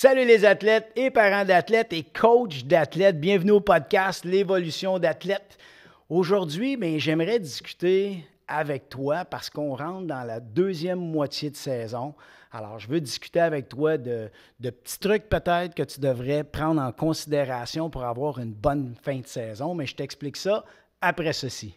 Salut les athlètes et parents d'athlètes et coachs d'athlètes. Bienvenue au podcast L'évolution d'athlètes. Aujourd'hui, j'aimerais discuter avec toi parce qu'on rentre dans la deuxième moitié de saison. Alors, je veux discuter avec toi de petits trucs peut-être que tu devrais prendre en considération pour avoir une bonne fin de saison, mais je t'explique ça après ceci.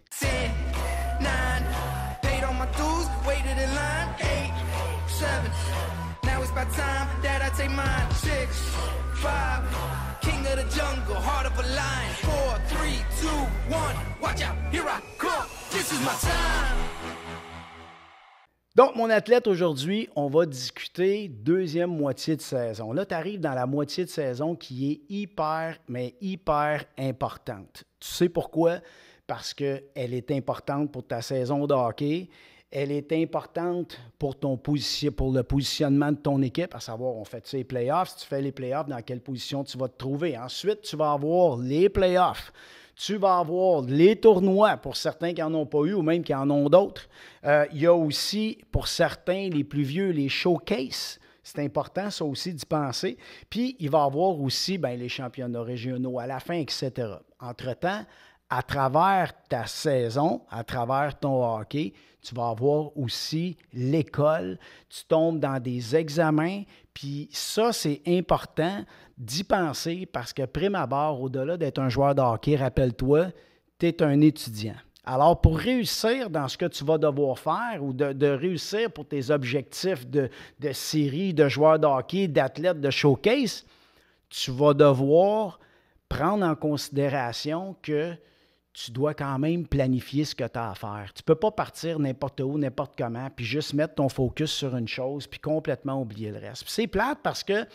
Donc, mon athlète, aujourd'hui, on va discuter deuxième moitié de saison. Là, tu arrives dans la moitié de saison qui est hyper importante. Tu sais pourquoi? Parce qu'elle est importante pour ta saison de hockey. Elle est importante pour le positionnement de ton équipe, à savoir, on fait les playoffs. Si tu fais les playoffs, dans quelle position tu vas te trouver? Ensuite, tu vas avoir les playoffs. Tu vas avoir les tournois pour certains qui n'en ont pas eu ou même qui en ont d'autres. Il y a aussi, pour certains, les plus vieux, les showcases. C'est important, ça aussi, d'y penser. Puis, il va y avoir aussi les championnats régionaux à la fin, etc. Entre-temps, à travers ta saison, à travers ton hockey, tu vas avoir aussi l'école. Tu tombes dans des examens. Puis ça, c'est important d'y penser parce que prime abord, au-delà d'être un joueur de hockey, rappelle-toi, tu es un étudiant. Alors, pour réussir dans ce que tu vas devoir faire ou de réussir pour tes objectifs de série, de joueurs de hockey, d'athlètes, de showcase, tu vas devoir prendre en considération que tu dois quand même planifier ce que tu as à faire. Tu ne peux pas partir n'importe où, n'importe comment, puis juste mettre ton focus sur une chose, puis complètement oublier le reste. Puis c'est plate parce que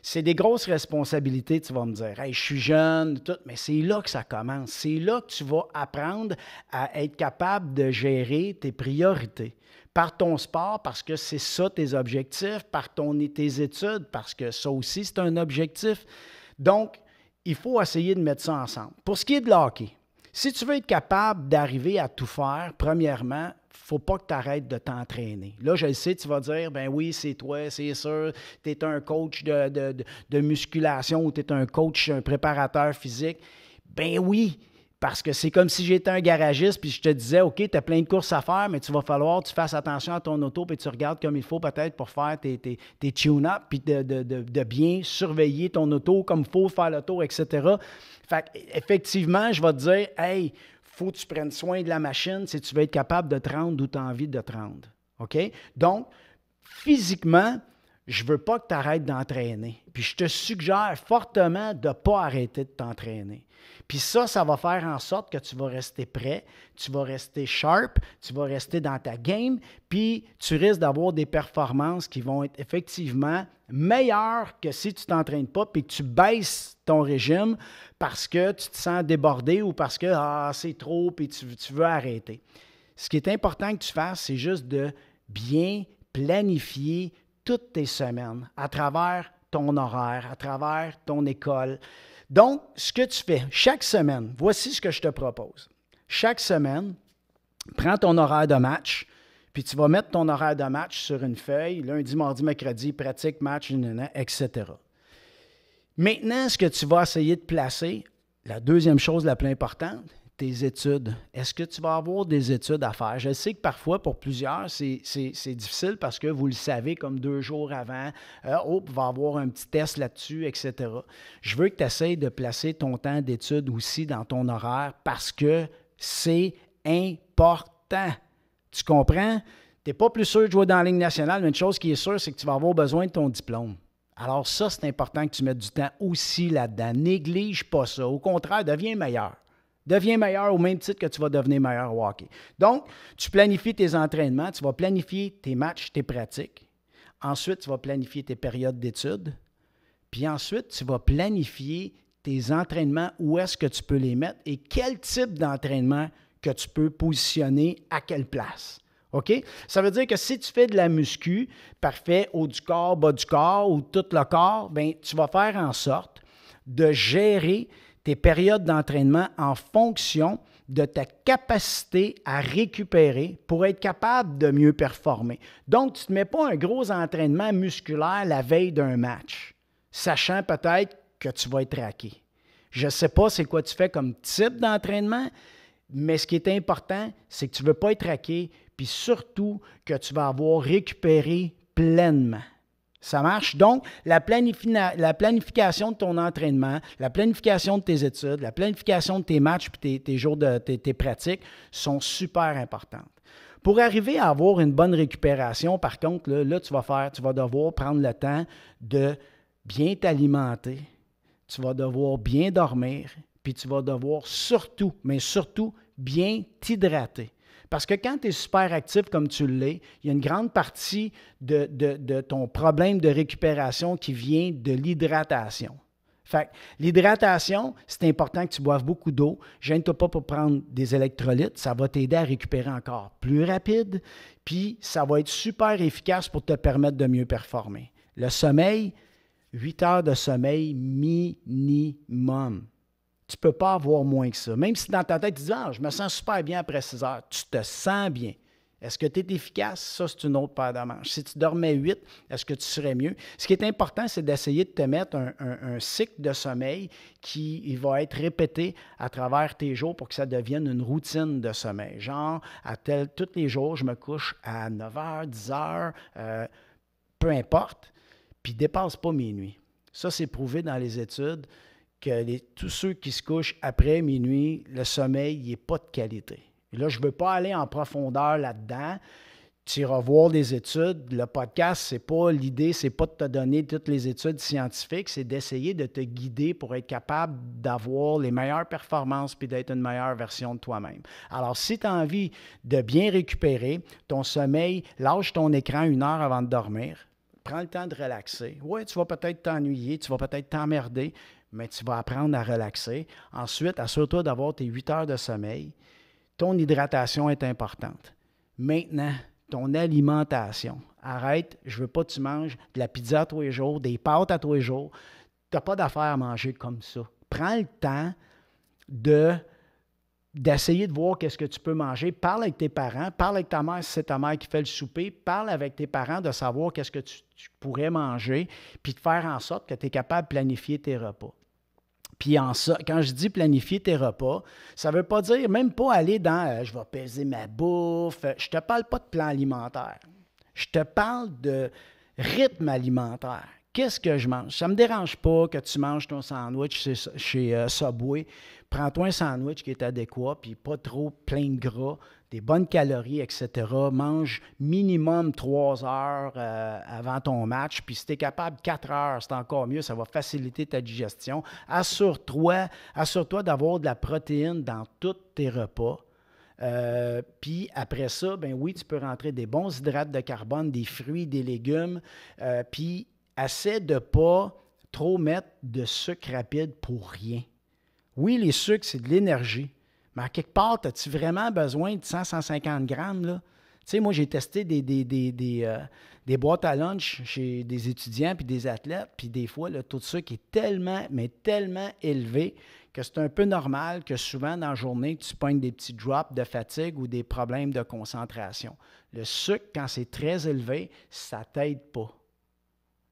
c'est des grosses responsabilités, tu vas me dire. Hey, je suis jeune, tout, mais c'est là que ça commence. C'est là que tu vas apprendre à être capable de gérer tes priorités. Par ton sport, parce que c'est ça tes objectifs, par tes études, parce que ça aussi, c'est un objectif. Donc, il faut essayer de mettre ça ensemble. Pour ce qui est de l'hockey, si tu veux être capable d'arriver à tout faire, premièrement, il ne faut pas que tu arrêtes de t'entraîner. Là, je le sais, tu vas dire, ben oui, c'est toi, c'est sûr, tu es un coach de musculation ou tu es un coach, un préparateur physique. Ben oui, parce que c'est comme si j'étais un garagiste puis je te disais, OK, tu as plein de courses à faire, mais tu vas falloir que tu fasses attention à ton auto puis tu regardes comme il faut peut-être pour faire tes tune-up puis de bien surveiller ton auto comme il faut faire le tour, etc. Fait effectivement, je vais te dire, hey, faut que tu prennes soin de la machine si tu veux être capable de te rendre d'où tu as envie de te rendre. OK? Donc, physiquement, je ne veux pas que tu arrêtes d'entraîner. Puis je te suggère fortement de ne pas arrêter de t'entraîner. Puis ça va faire en sorte que tu vas rester prêt, tu vas rester sharp, tu vas rester dans ta game, puis tu risques d'avoir des performances qui vont être effectivement meilleures que si tu ne t'entraînes pas puis que tu baisses ton régime parce que tu te sens débordé ou parce que c'est trop puis tu veux arrêter. Ce qui est important que tu fasses, c'est juste de bien planifier toutes tes semaines à travers ton horaire, à travers ton école. Donc, ce que tu fais chaque semaine, voici ce que je te propose. Chaque semaine, prends ton horaire de match, puis tu vas mettre ton horaire de match sur une feuille, lundi, mardi, mercredi, pratique, match, etc. Maintenant, ce que tu vas essayer de placer, la deuxième chose la plus importante, tes études. Est-ce que tu vas avoir des études à faire? Je sais que parfois, pour plusieurs, c'est difficile parce que vous le savez comme 2 jours avant, il va y avoir un petit test là-dessus, etc. Je veux que tu essaies de placer ton temps d'études aussi dans ton horaire parce que c'est important. Tu comprends? Tu n'es pas plus sûr de jouer dans la Ligue nationale, mais une chose qui est sûre, c'est que tu vas avoir besoin de ton diplôme. Alors ça, c'est important que tu mettes du temps aussi là-dedans. Néglige pas ça. Au contraire, deviens meilleur. Deviens meilleur au même titre que tu vas devenir meilleur au hockey. Donc, tu planifies tes entraînements, tu vas planifier tes matchs, tes pratiques. Ensuite, tu vas planifier tes périodes d'études. Puis ensuite, tu vas planifier tes entraînements, où est-ce que tu peux les mettre et quel type d'entraînement que tu peux positionner à quelle place. OK? Ça veut dire que si tu fais de la muscu, parfait, haut du corps, bas du corps ou tout le corps, bien, tu vas faire en sorte de gérer tes périodes d'entraînement en fonction de ta capacité à récupérer pour être capable de mieux performer. Donc, tu ne te mets pas un gros entraînement musculaire la veille d'un match. sachant peut-être que tu vas être raqué. Je ne sais pas c'est quoi tu fais comme type d'entraînement, mais ce qui est important, c'est que tu ne veux pas être raqué, puis surtout que tu vas avoir récupéré pleinement. Ça marche? Donc, la planification de ton entraînement, la planification de tes études, la planification de tes matchs et tes jours de tes pratiques sont super importantes. Pour arriver à avoir une bonne récupération, par contre, là tu vas devoir prendre le temps de bien t'alimenter, tu vas devoir bien dormir, puis tu vas devoir surtout, mais surtout, bien t'hydrater. Parce que quand tu es super actif comme tu l'es, il y a une grande partie de ton problème de récupération qui vient de l'hydratation. Fait que l'hydratation, c'est important que tu boives beaucoup d'eau. Gêne-toi pas pour prendre des électrolytes. Ça va t'aider à récupérer encore plus rapide. Puis, ça va être super efficace pour te permettre de mieux performer. Le sommeil, 8 heures de sommeil minimum. Tu ne peux pas avoir moins que ça. Même si dans ta tête, tu dis « Ah, je me sens super bien après 6 heures », tu te sens bien. Est-ce que tu es efficace? Ça, c'est une autre paire de manches. Si tu dormais 8, est-ce que tu serais mieux? Ce qui est important, c'est d'essayer de te mettre un cycle de sommeil qui va être répété à travers tes jours pour que ça devienne une routine de sommeil. Genre, tous les jours, je me couche à 9 h, 10 h, peu importe, puis dépasse pas minuit. Ça, c'est prouvé dans les études que tous ceux qui se couchent après minuit, le sommeil n'est pas de qualité. Et là, je ne veux pas aller en profondeur là-dedans. Tu iras voir des études. Le podcast, c'est pas l'idée, c'est pas de te donner toutes les études scientifiques, c'est d'essayer de te guider pour être capable d'avoir les meilleures performances puis d'être une meilleure version de toi-même. Alors, si tu as envie de bien récupérer ton sommeil, lâche ton écran 1 heure avant de dormir. Prends le temps de relaxer. Oui, tu vas peut-être t'ennuyer, tu vas peut-être t'emmerder, mais tu vas apprendre à relaxer. Ensuite, assure-toi d'avoir tes 8 heures de sommeil. Ton hydratation est importante. Maintenant, ton alimentation. Arrête, je ne veux pas que tu manges de la pizza tous les jours, des pâtes à tous les jours. Tu n'as pas d'affaire à manger comme ça. Prends le temps d'essayer de voir qu'est-ce que tu peux manger. Parle avec tes parents, parle avec ta mère si c'est ta mère qui fait le souper, parle avec tes parents de savoir qu'est-ce que tu pourrais manger, puis de faire en sorte que tu es capable de planifier tes repas. Puis quand je dis planifier tes repas, ça ne veut pas dire, même pas aller dans je vais peser ma bouffe. Je ne te parle pas de plan alimentaire. Je te parle de rythme alimentaire. Qu'est-ce que je mange? Ça ne me dérange pas que tu manges ton sandwich chez Subway. Prends-toi un sandwich qui est adéquat, puis pas trop plein de gras, des bonnes calories, etc. Mange minimum 3 heures avant ton match. Puis si tu es capable 4 heures, c'est encore mieux. Ça va faciliter ta digestion. Assure-toi d'avoir de la protéine dans tous tes repas. Puis après ça, ben oui, tu peux rentrer des bons hydrates de carbone, des fruits, des légumes. Puis essaie de ne pas trop mettre de sucre rapide pour rien. Oui, les sucres, c'est de l'énergie. Mais à quelque part, as-tu vraiment besoin de 100-150 grammes? Là? Tu sais, moi, j'ai testé des boîtes à lunch chez des étudiants puis des athlètes, puis des fois, le taux de sucre est tellement élevé que c'est un peu normal que souvent, dans la journée, tu pognes des petits drops de fatigue ou des problèmes de concentration. Le sucre, quand c'est très élevé, ça ne t'aide pas.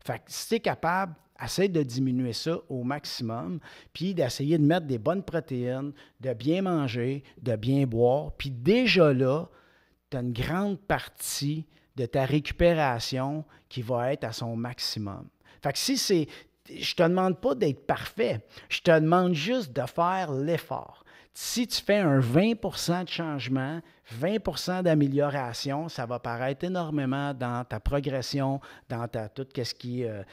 Fait que si tu es capable, essaie de diminuer ça au maximum, puis d'essayer de mettre des bonnes protéines, de bien manger, de bien boire. Puis déjà là, tu as une grande partie de ta récupération qui va être à son maximum. Fait que je te demande pas d'être parfait, je te demande juste de faire l'effort. Si tu fais un 20 % de changement, 20 % d'amélioration, ça va paraître énormément dans ta progression, dans tout ce qui est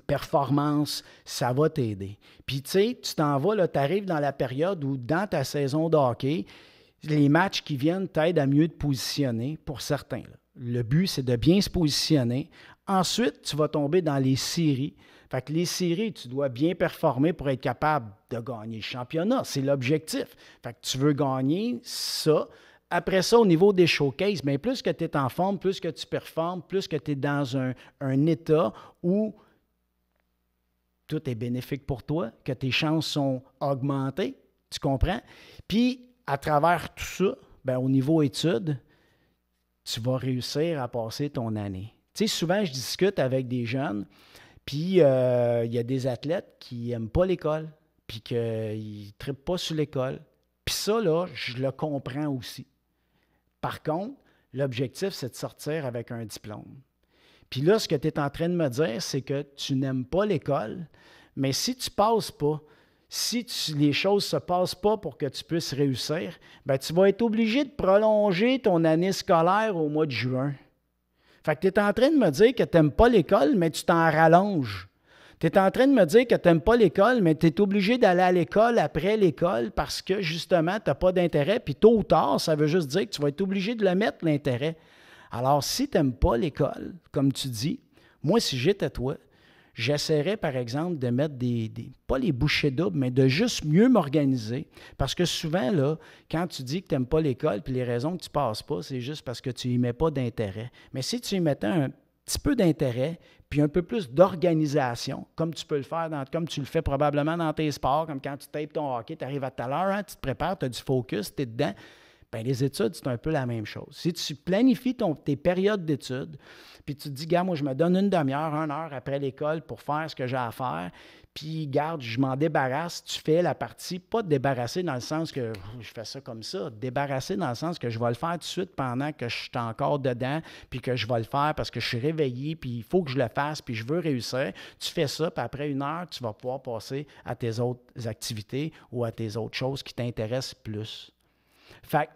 performance, ça va t'aider. Puis tu sais, tu t'en vas, tu arrives dans la période où dans ta saison de hockey, les matchs qui viennent t'aident à mieux te positionner pour certains. Là. Le but, c'est de bien se positionner. Ensuite, tu vas tomber dans les séries. Fait que les séries, tu dois bien performer pour être capable de gagner le championnat. C'est l'objectif. Fait que tu veux gagner ça. Après ça, au niveau des showcases, bien, plus que tu es en forme, plus que tu performes, plus que tu es dans un état où tout est bénéfique pour toi, que tes chances sont augmentées. Tu comprends? Puis, à travers tout ça, bien, au niveau études, tu vas réussir à passer ton année. Tu sais, souvent, je discute avec des jeunes, Puis, il y a des athlètes qui n'aiment pas l'école, puis qu'ils ne trippent pas sur l'école. Puis ça, là, je le comprends aussi. Par contre, l'objectif, c'est de sortir avec un diplôme. Puis là, ce que tu es en train de me dire, c'est que tu n'aimes pas l'école, mais si tu ne passes pas, si les choses ne se passent pas pour que tu puisses réussir, bien, tu vas être obligé de prolonger ton année scolaire au mois de juin. Fait que tu es en train de me dire que tu n'aimes pas l'école, mais tu t'en rallonges. Tu es en train de me dire que tu n'aimes pas l'école, mais tu es obligé d'aller à l'école après l'école parce que, justement, tu n'as pas d'intérêt. Puis tôt ou tard, ça veut juste dire que tu vas être obligé de le mettre, l'intérêt. Alors, si tu n'aimes pas l'école, comme tu dis, moi, si j'étais toi, j'essaierais, par exemple, de mettre pas les bouchées doubles, mais de juste mieux m'organiser. Parce que souvent, là, quand tu dis que tu n'aimes pas l'école, puis les raisons que tu ne passes pas, c'est juste parce que tu n'y mets pas d'intérêt. Mais si tu y mettais un petit peu d'intérêt, puis un peu plus d'organisation, comme tu peux le faire, comme tu le fais probablement dans tes sports, comme quand tu tapes ton hockey, tu arrives à tout à l'heure, hein, tu te prépares, tu as du focus, tu es dedans. Bien, les études, c'est un peu la même chose. Si tu planifies tes périodes d'études, puis tu te dis, gars, moi, je me donne une demi-heure, 1 heure après l'école pour faire ce que j'ai à faire, puis, garde, je m'en débarrasse, tu fais la partie, pas de débarrasser dans le sens que je fais ça comme ça, débarrasser dans le sens que je vais le faire tout de suite pendant que je suis encore dedans, puis que je vais le faire parce que je suis réveillé, puis il faut que je le fasse, puis je veux réussir. Tu fais ça, puis après 1 heure, tu vas pouvoir passer à tes autres activités ou à tes autres choses qui t'intéressent plus. Fait que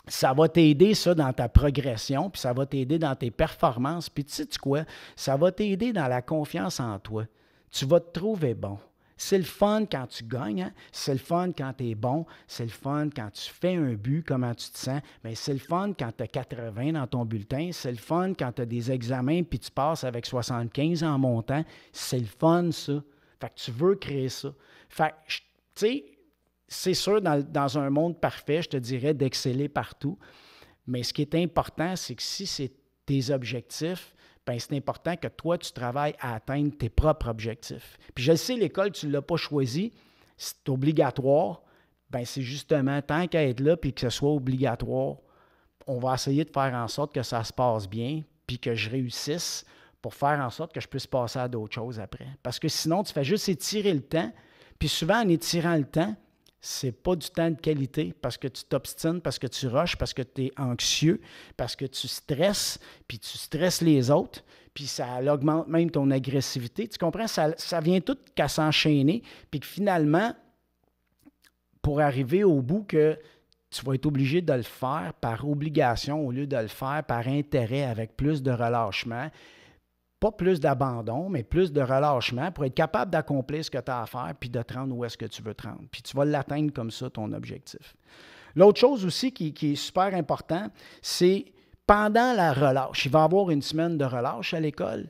ça va t'aider, ça, dans ta progression, puis ça va t'aider dans tes performances. Puis tu sais quoi? Ça va t'aider dans la confiance en toi. Tu vas te trouver bon. C'est le fun quand tu gagnes, hein? C'est le fun quand tu es bon, c'est le fun quand tu fais un but, comment tu te sens. Mais c'est le fun quand tu as 80 dans ton bulletin, c'est le fun quand tu as des examens puis tu passes avec 75 en montant. C'est le fun, ça. Fait que tu veux créer ça. Fait que, tu sais, c'est sûr, dans un monde parfait, je te dirais d'exceller partout. Mais ce qui est important, c'est que si c'est tes objectifs, bien, c'est important que toi, tu travailles à atteindre tes propres objectifs. Puis je le sais, l'école, tu ne l'as pas choisi, c'est obligatoire. Bien, c'est justement, tant qu'à être là puis que ce soit obligatoire, on va essayer de faire en sorte que ça se passe bien puis que je réussisse pour faire en sorte que je puisse passer à d'autres choses après. Parce que sinon, tu fais juste étirer le temps. Puis souvent, en étirant le temps, c'est pas du temps de qualité parce que tu t'obstines, parce que tu rushes, parce que tu es anxieux, parce que tu stresses, puis tu stresses les autres, puis ça augmente même ton agressivité. Tu comprends? Ça vient tout qu'à s'enchaîner, puis que finalement, pour arriver au bout que tu vas être obligé de le faire par obligation au lieu de le faire par intérêt avec plus de relâchement. Pas plus d'abandon, mais plus de relâchement pour être capable d'accomplir ce que tu as à faire puis de te rendre où est-ce que tu veux te rendre. Puis tu vas l'atteindre comme ça, ton objectif. L'autre chose aussi qui est super important, c'est pendant la relâche. Il va y avoir une semaine de relâche à l'école.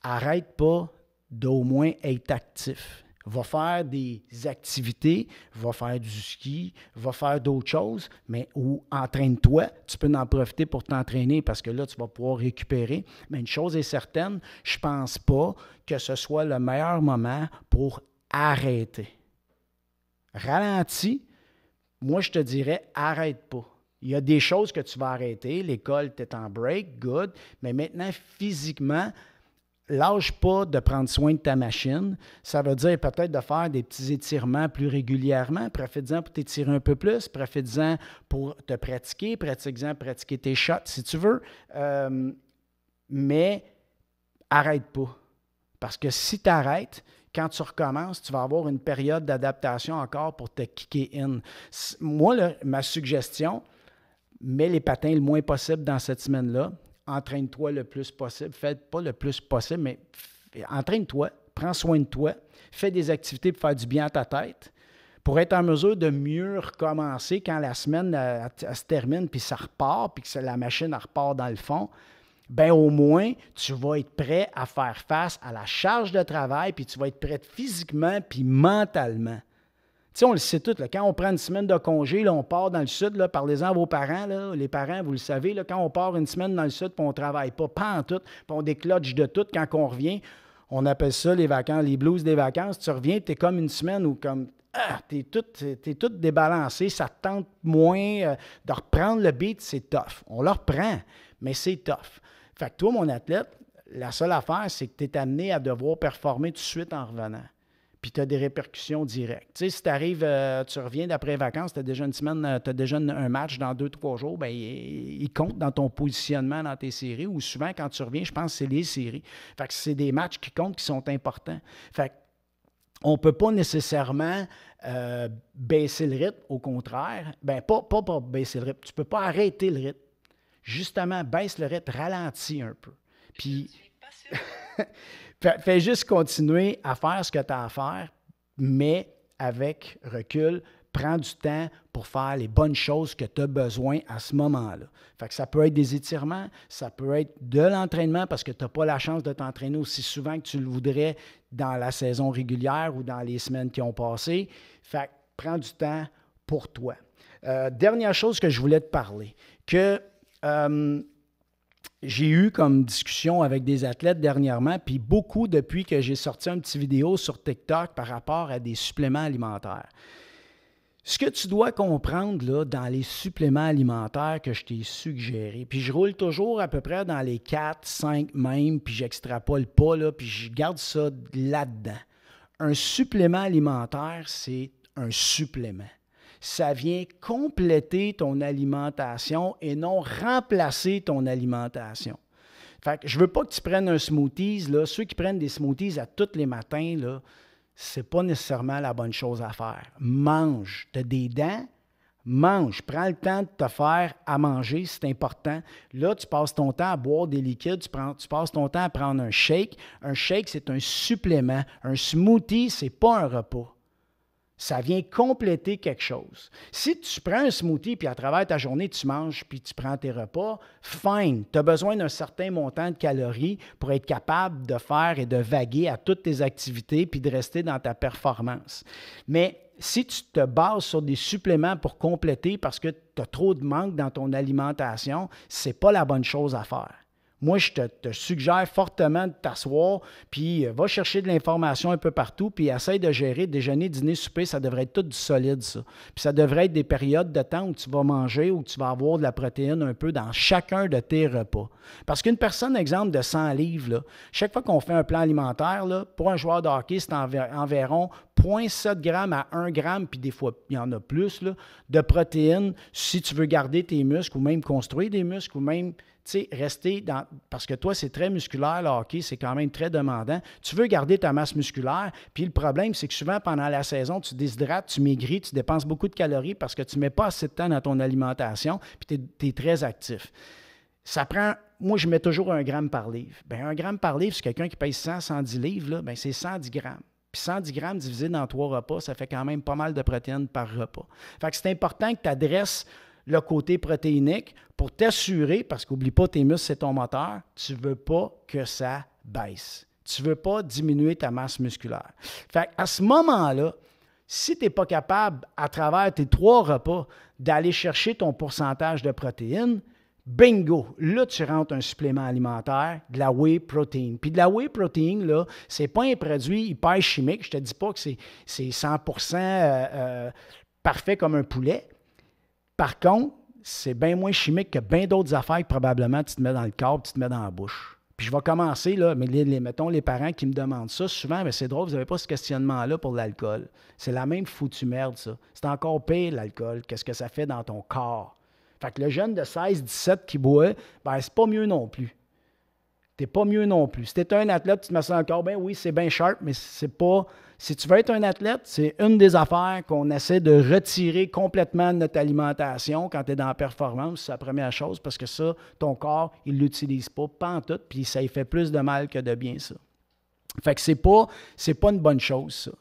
Arrête pas d'au moins être actif. Va faire des activités, va faire du ski, va faire d'autres choses, mais ou entraîne-toi. Tu peux en profiter pour t'entraîner parce que là, tu vas pouvoir récupérer. Mais une chose est certaine, je ne pense pas que ce soit le meilleur moment pour arrêter. Ralentis, moi, je te dirais, arrête pas. Il y a des choses que tu vas arrêter. L'école, tu es en break, good. Mais maintenant, physiquement, lâche pas de prendre soin de ta machine. Ça veut dire peut-être de faire des petits étirements plus régulièrement. Profite-en pour t'étirer un peu plus. Profite-en pour te pratiquer. Pratique-en pour pratiquer tes shots si tu veux. Mais arrête pas. Parce que si tu arrêtes, quand tu recommences, tu vas avoir une période d'adaptation encore pour te kicker in. Moi, là, ma suggestion, mets les patins le moins possible dans cette semaine-là. Entraîne-toi le plus possible. Fais pas le plus possible, mais entraîne-toi, prends soin de toi, fais des activités pour faire du bien à ta tête, pour être en mesure de mieux recommencer quand la semaine elle se termine, puis ça repart, puis que la machine elle repart dans le fond. Bien, au moins, tu vas être prêt à faire face à la charge de travail, puis tu vas être prêt physiquement puis mentalement. Tu sais, on le sait tout, là, quand on prend une semaine de congé, là, on part dans le sud, là, parlez-en à vos parents, là, les parents, vous le savez, là, quand on part une semaine dans le sud, puis on ne travaille pas en tout, puis on décloche de tout, quand on revient, on appelle ça les vacances, les blues des vacances, tu reviens, tu es comme une semaine où comme, t'es tout débalancé, ça te tente moins de reprendre le beat, c'est tough. On le reprend, mais c'est tough. Fait que toi, mon athlète, La seule affaire, c'est que tu es amené à devoir performer tout de suite en revenant. Puis tu as des répercussions directes. Tu sais, si tu arrives, tu reviens d'après les vacances, tu as déjà une semaine, tu as déjà un match dans 2-3 jours, bien, il compte dans ton positionnement dans tes séries. Ou souvent, quand tu reviens, je pense que c'est les séries. Fait que c'est des matchs qui comptent, qui sont importants. Fait on ne peut pas nécessairement baisser le rythme, au contraire. Bien, pas baisser le rythme. Tu ne peux pas arrêter le rythme. Justement, baisse le rythme, ralentis un peu. Puis, fais juste continuer à faire ce que tu as à faire, mais avec recul, prends du temps pour faire les bonnes choses que tu as besoin à ce moment-là. Fait que ça peut être des étirements, ça peut être de l'entraînement parce que tu n'as pas la chance de t'entraîner aussi souvent que tu le voudrais dans la saison régulière ou dans les semaines qui ont passé. Fait que prends du temps pour toi. Dernière chose que je voulais te parler, que j'ai eu comme discussion avec des athlètes dernièrement, puis beaucoup depuis que j'ai sorti une petite vidéo sur TikTok par rapport à des suppléments alimentaires. Ce que tu dois comprendre là, dans les suppléments alimentaires que je t'ai suggérés, puis je roule toujours à peu près dans les 4, 5 même, puis j'extrapole pas, là, puis je garde ça là-dedans. Un supplément alimentaire, c'est un supplément. Ça vient compléter ton alimentation et non remplacer ton alimentation. Fait que je ne veux pas que tu prennes un smoothies. Là. Ceux qui prennent des smoothies à tous les matins, là, ce n'est pas nécessairement la bonne chose à faire. Mange. Tu as des dents, mange. Prends le temps de te faire à manger, c'est important. Là, tu passes ton temps à boire des liquides, tu passes ton temps à prendre un shake. Un shake, c'est un supplément. Un smoothie, ce n'est pas un repas. Ça vient compléter quelque chose. Si tu prends un smoothie, puis à travers ta journée, tu manges, puis tu prends tes repas, fine. Tu as besoin d'un certain montant de calories pour être capable de faire et de vaguer à toutes tes activités, puis de rester dans ta performance. Mais si tu te bases sur des suppléments pour compléter parce que tu as trop de manque dans ton alimentation, ce n'est pas la bonne chose à faire. Moi, je te suggère fortement de t'asseoir, puis va chercher de l'information un peu partout, puis essaye de gérer déjeuner, dîner, souper, ça devrait être tout du solide, ça. Puis ça devrait être des périodes de temps où tu vas manger, où tu vas avoir de la protéine un peu dans chacun de tes repas. Parce qu'une personne, exemple, de 100 livres, là, chaque fois qu'on fait un plan alimentaire, là, pour un joueur de hockey, c'est environ 0,7 g à 1 g, puis des fois, il y en a plus, là, de protéines si tu veux garder tes muscles ou même construire des muscles ou même rester dans... Parce que toi, c'est très musculaire, le hockey, c'est quand même très demandant. Tu veux garder ta masse musculaire, puis le problème, c'est que souvent, pendant la saison, tu déshydrates, tu maigris, tu dépenses beaucoup de calories parce que tu ne mets pas assez de temps dans ton alimentation, puis tu es très actif. Ça prend... Moi, je mets toujours 1 gramme par livre. Bien, 1 gramme par livre, c'est quelqu'un qui pèse 100, 110 livres, là, bien, c'est 110 grammes. Puis 110 grammes divisé dans 3 repas, ça fait quand même pas mal de protéines par repas. Fait que c'est important que tu adresses le côté protéinique pour t'assurer, parce qu'oublie pas, tes muscles, c'est ton moteur, tu ne veux pas que ça baisse. Tu ne veux pas diminuer ta masse musculaire. Fait qu'à ce moment-là, si tu n'es pas capable, à travers tes 3 repas, d'aller chercher ton pourcentage de protéines, bingo! Là, tu rentres un supplément alimentaire, de la whey protein. Puis de la whey protein, là, c'est pas un produit hyper chimique. Je te dis pas que c'est 100% parfait comme un poulet. Par contre, c'est bien moins chimique que bien d'autres affaires que probablement tu te mets dans le corps, tu te mets dans la bouche. Puis je vais commencer, là, mais mettons les parents qui me demandent ça, souvent, bien, c'est drôle, vous n'avez pas ce questionnement-là pour l'alcool. C'est la même foutue merde, ça. C'est encore pire, l'alcool. Qu'est-ce que ça fait dans ton corps? Fait que le jeune de 16-17 qui boit, ben c'est pas mieux non plus. T'es pas mieux non plus. Si t'es un athlète, tu te mets ça dans le corps, ben oui, c'est bien sharp, mais c'est pas... Si tu veux être un athlète, c'est une des affaires qu'on essaie de retirer complètement de notre alimentation quand tu es dans la performance. C'est la première chose, parce que ça, ton corps, il ne l'utilise pas pantoute, puis ça y fait plus de mal que de bien, ça. Fait que c'est pas une bonne chose, ça.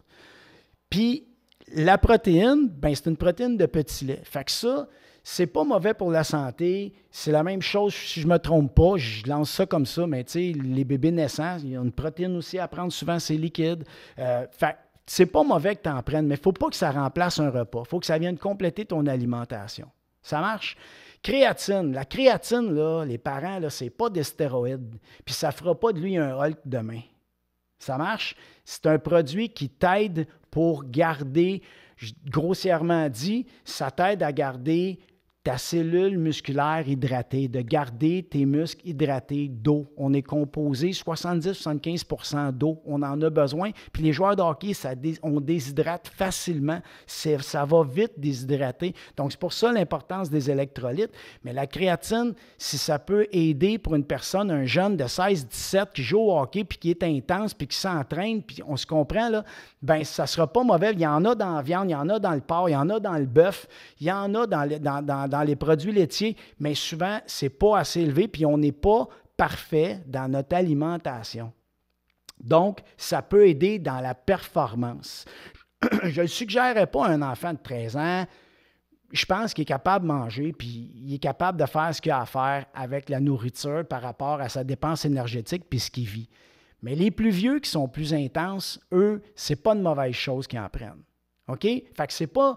Puis, la protéine, ben c'est une protéine de petit lait. Fait que ça, c'est pas mauvais pour la santé. C'est la même chose, si je ne me trompe pas, je lance ça comme ça, mais tu sais, les bébés naissants, il y a une protéine aussi à prendre, souvent c'est liquide. Fait c'est pas mauvais que tu en prennes, mais il ne faut pas que ça remplace un repas. Il faut que ça vienne compléter ton alimentation. Ça marche? Créatine. La créatine, là, les parents, là, c'est pas des stéroïdes. Puis ça ne fera pas de lui un Hulk demain. Ça marche? C'est un produit qui t'aide pour garder, grossièrement dit, ça t'aide à garder ta cellule musculaire hydratée, de garder tes muscles hydratés d'eau. On est composé 70-75% d'eau. On en a besoin. Puis les joueurs de hockey, on déshydrate facilement. Ça va vite déshydrater. Donc, c'est pour ça l'importance des électrolytes. Mais la créatine, si ça peut aider pour une personne, un jeune de 16-17 qui joue au hockey, puis qui est intense, puis qui s'entraîne, puis on se comprend, là, bien, ça ne sera pas mauvais. Il y en a dans la viande, il y en a dans le porc, il y en a dans le bœuf, il y en a dans les produits laitiers, mais souvent, ce n'est pas assez élevé, puis on n'est pas parfait dans notre alimentation. Donc, ça peut aider dans la performance. Je ne le suggérerais pas à un enfant de 13 ans. Je pense qu'il est capable de manger, puis il est capable de faire ce qu'il a à faire avec la nourriture par rapport à sa dépense énergétique puis ce qu'il vit. Mais les plus vieux qui sont plus intenses, eux, ce n'est pas une mauvaise chose qu'ils en prennent. OK? Fait que c'est pas,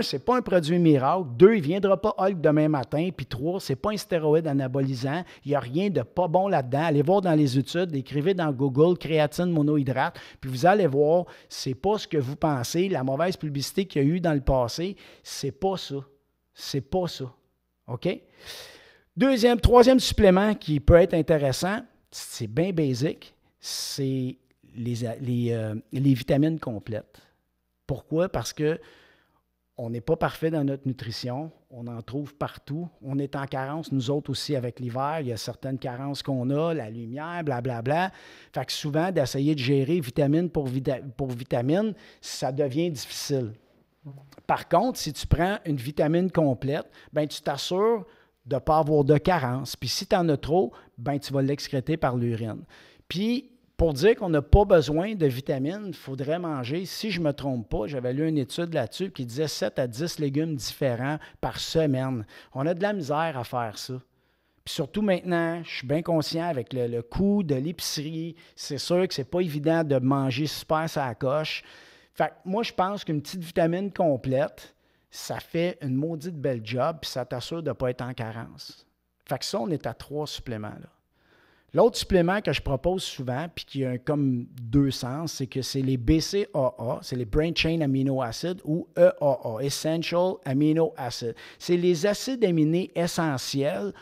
c'est pas un produit miracle. 2, il ne viendra pas Hulk demain matin. Puis 3, c'est pas un stéroïde anabolisant. Il n'y a rien de pas bon là-dedans. Allez voir dans les études, écrivez dans Google créatine monohydrate, puis vous allez voir, c'est pas ce que vous pensez. La mauvaise publicité qu'il y a eu dans le passé, c'est pas ça. C'est pas ça. OK? Troisième supplément qui peut être intéressant, c'est bien basic, c'est les vitamines complètes. Pourquoi? Parce que on n'est pas parfait dans notre nutrition. On en trouve partout. On est en carence, nous autres aussi, avec l'hiver. Il y a certaines carences qu'on a, la lumière, blablabla. Fait que souvent, d'essayer de gérer vitamine pour vitamine, ça devient difficile. Par contre, si tu prends une vitamine complète, bien, tu t'assures de ne pas avoir de carence. Puis si tu en as trop, bien, tu vas l'excréter par l'urine. Puis, pour dire qu'on n'a pas besoin de vitamines, il faudrait manger, si je ne me trompe pas, j'avais lu une étude là-dessus qui disait 7 à 10 légumes différents par semaine. On a de la misère à faire ça. Puis surtout maintenant, je suis bien conscient avec le coût de l'épicerie, c'est sûr que ce n'est pas évident de manger super sur la coche. Fait que moi, je pense qu'une petite vitamine complète, ça fait une maudite belle job, puis ça t'assure de ne pas être en carence. Fait que ça, on est à 3 suppléments là. L'autre supplément que je propose souvent, puis qui a comme 2 sens, c'est que c'est les BCAA, c'est les Brain Chain Amino Acids, ou EAA, Essential Amino Acids. C'est les acides aminés essentiels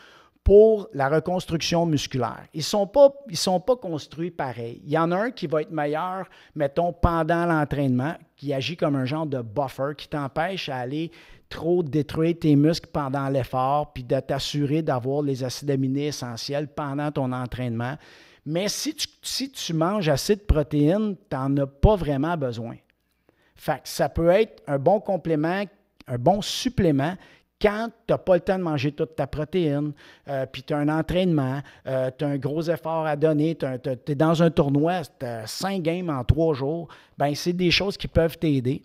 pour la reconstruction musculaire. Ils ne sont pas construits pareil. Il y en a un qui va être meilleur, mettons, pendant l'entraînement, qui agit comme un genre de buffer, qui t'empêche à aller trop détruire tes muscles pendant l'effort, puis de t'assurer d'avoir les acides aminés essentiels pendant ton entraînement. Mais si tu manges assez de protéines, tu n'en as pas vraiment besoin. Fait que ça peut être un bon complément, un bon supplément quand tu n'as pas le temps de manger toute ta protéine, puis tu as un entraînement, tu as un gros effort à donner, tu es dans un tournoi, tu as 5 games en 3 jours, bien, c'est des choses qui peuvent t'aider.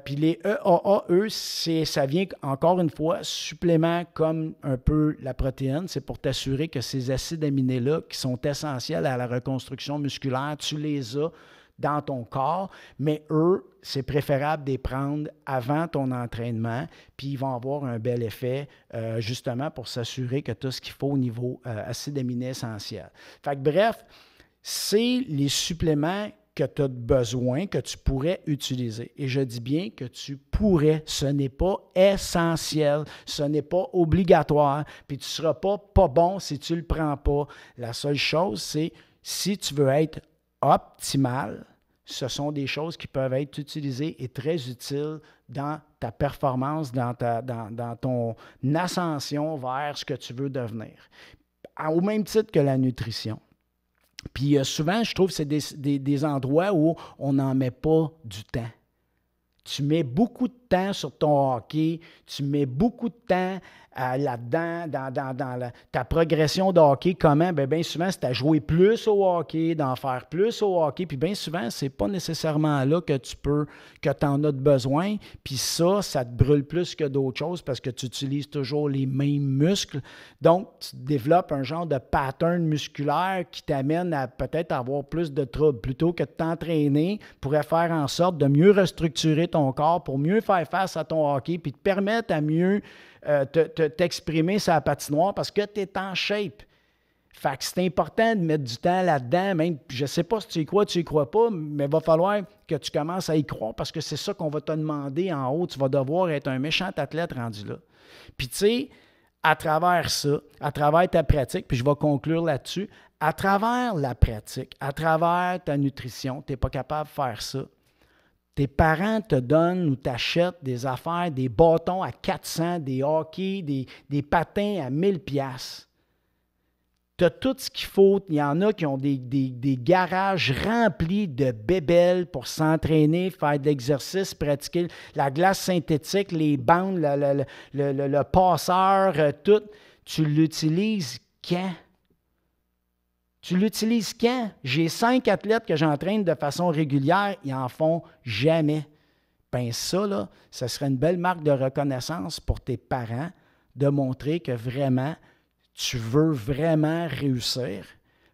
Puis les EAA, eux, ça vient encore une fois, supplément comme un peu la protéine, c'est pour t'assurer que ces acides aminés-là, qui sont essentiels à la reconstruction musculaire, tu les as dans ton corps, mais eux, c'est préférable de les prendre avant ton entraînement, puis ils vont avoir un bel effet, justement, pour s'assurer que tu as ce qu'il faut au niveau acides aminés essentiels. Fait que bref, c'est les suppléments que tu as besoin, que tu pourrais utiliser. Et je dis bien que tu pourrais. Ce n'est pas essentiel, ce n'est pas obligatoire, puis tu ne seras pas bon si tu ne le prends pas. La seule chose, c'est si tu veux être optimal, ce sont des choses qui peuvent être utilisées et très utiles dans ta performance, dans ton ascension vers ce que tu veux devenir. Au même titre que la nutrition. Puis souvent, je trouve que c'est des endroits où on n'en met pas du temps. Tu mets beaucoup de temps sur ton hockey, tu mets beaucoup de temps là-dedans, dans ta progression de hockey. Comment? Bien souvent, c'est à jouer plus au hockey, d'en faire plus au hockey. Puis bien souvent, c'est pas nécessairement là que tu en as de besoin. Puis ça te brûle plus que d'autres choses parce que tu utilises toujours les mêmes muscles. Donc, tu développes un genre de pattern musculaire qui t'amène à peut-être avoir plus de troubles. Plutôt que de t'entraîner, pourrait faire en sorte de mieux restructurer ton corps pour mieux faire face à ton hockey puis te permettre à mieux t'exprimer sur la patinoire parce que tu es en shape. Fait que c'est important de mettre du temps là-dedans, même, je ne sais pas si tu y crois pas, mais il va falloir que tu commences à y croire parce que c'est ça qu'on va te demander en haut. Tu vas devoir être un méchant athlète rendu là. Puis tu sais, à travers ça, à travers ta pratique, puis je vais conclure là-dessus, à travers la pratique, à travers ta nutrition, tu n'es pas capable de faire ça. Tes parents te donnent ou t'achètent des affaires, des bâtons à 400, des hockey, des patins à 1000 $. Tu as tout ce qu'il faut. Il y en a qui ont des garages remplis de bébelles pour s'entraîner, faire de l'exercice, pratiquer la glace synthétique, les bandes, le passeur, tout. Tu l'utilises quand? Tu l'utilises quand? J'ai 5 athlètes que j'entraîne de façon régulière, ils n'en font jamais. Ben ça, là, ça serait une belle marque de reconnaissance pour tes parents de montrer que vraiment, tu veux vraiment réussir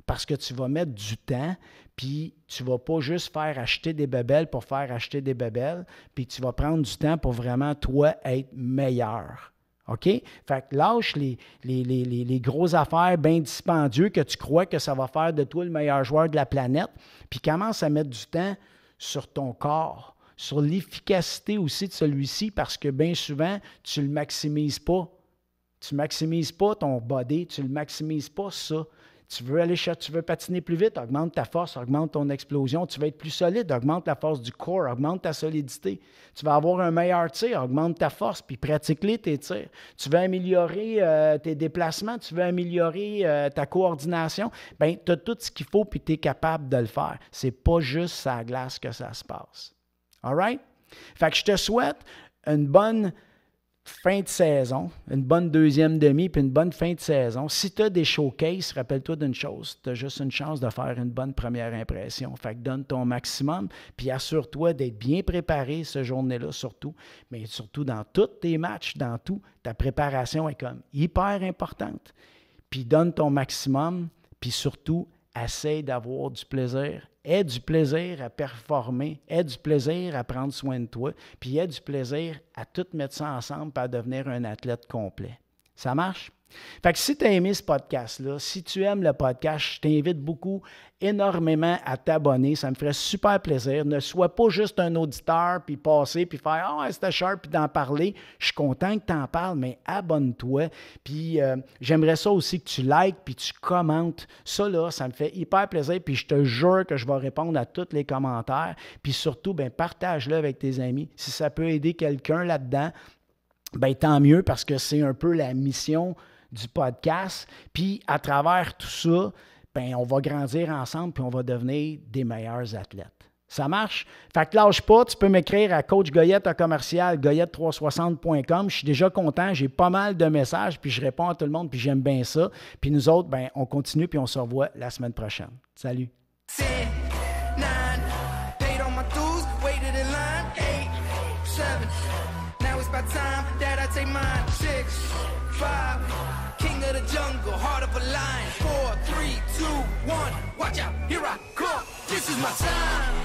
parce que tu vas mettre du temps, puis tu ne vas pas juste faire acheter des bébelles pour faire acheter des bébelles, puis tu vas prendre du temps pour vraiment, toi, être meilleur. OK? Fait que lâche les grosses affaires bien dispendieuses que tu crois que ça va faire de toi le meilleur joueur de la planète, puis commence à mettre du temps sur ton corps, sur l'efficacité aussi de celui-ci, parce que bien souvent, tu ne le maximises pas. Tu ne maximises pas ton body, tu ne le maximises pas ça. Tu veux patiner plus vite, augmente ta force, augmente ton explosion. Tu veux être plus solide, augmente la force du corps, augmente ta solidité. Tu vas avoir un meilleur tir, augmente ta force, puis pratique-les tes tirs. Tu veux améliorer tes déplacements, tu veux améliorer ta coordination. Bien, tu as tout ce qu'il faut, puis tu es capable de le faire. C'est pas juste sur la glace que ça se passe. All right? Fait que je te souhaite une bonne fin de saison, une bonne deuxième demi, puis une bonne fin de saison. Si tu as des showcases, rappelle-toi d'une chose, tu as juste une chance de faire une bonne première impression. Fait que donne ton maximum, puis assure-toi d'être bien préparé ce journée-là surtout, mais surtout dans tous tes matchs, dans tout, ta préparation est comme hyper importante. Puis donne ton maximum, puis surtout, essaie d'avoir du plaisir. Aie du plaisir à performer, aie du plaisir à prendre soin de toi, puis aie du plaisir à tout mettre ça ensemble pour devenir un athlète complet. Ça marche? Fait que si tu as aimé ce podcast-là, si tu aimes le podcast, je t'invite énormément à t'abonner. Ça me ferait super plaisir. Ne sois pas juste un auditeur, puis passer, puis faire « Ah, ouais, c'était sharp », puis d'en parler. Je suis content que tu en parles, mais abonne-toi. Puis j'aimerais ça aussi que tu likes, puis tu commentes. Ça, là, ça me fait hyper plaisir, puis je te jure que je vais répondre à tous les commentaires. Puis surtout, ben partage-le avec tes amis. Si ça peut aider quelqu'un là-dedans, ben tant mieux, parce que c'est un peu la mission du podcast. Puis à travers tout ça, ben on va grandir ensemble puis on va devenir des meilleurs athlètes. Ça marche? Fait que lâche pas, tu peux m'écrire à coachgoyette@goyette360.com. Je suis déjà content, j'ai pas mal de messages puis je réponds à tout le monde puis j'aime bien ça. Puis nous autres, ben on continue puis on se revoit la semaine prochaine. Salut! 10, 9, paid on my dues, waited in line, 8, 7, now it's about time that I take mine, 6, 5, king of the jungle, heart of a lion, 4, 3, 2, 1, watch out, here I come, this is my time.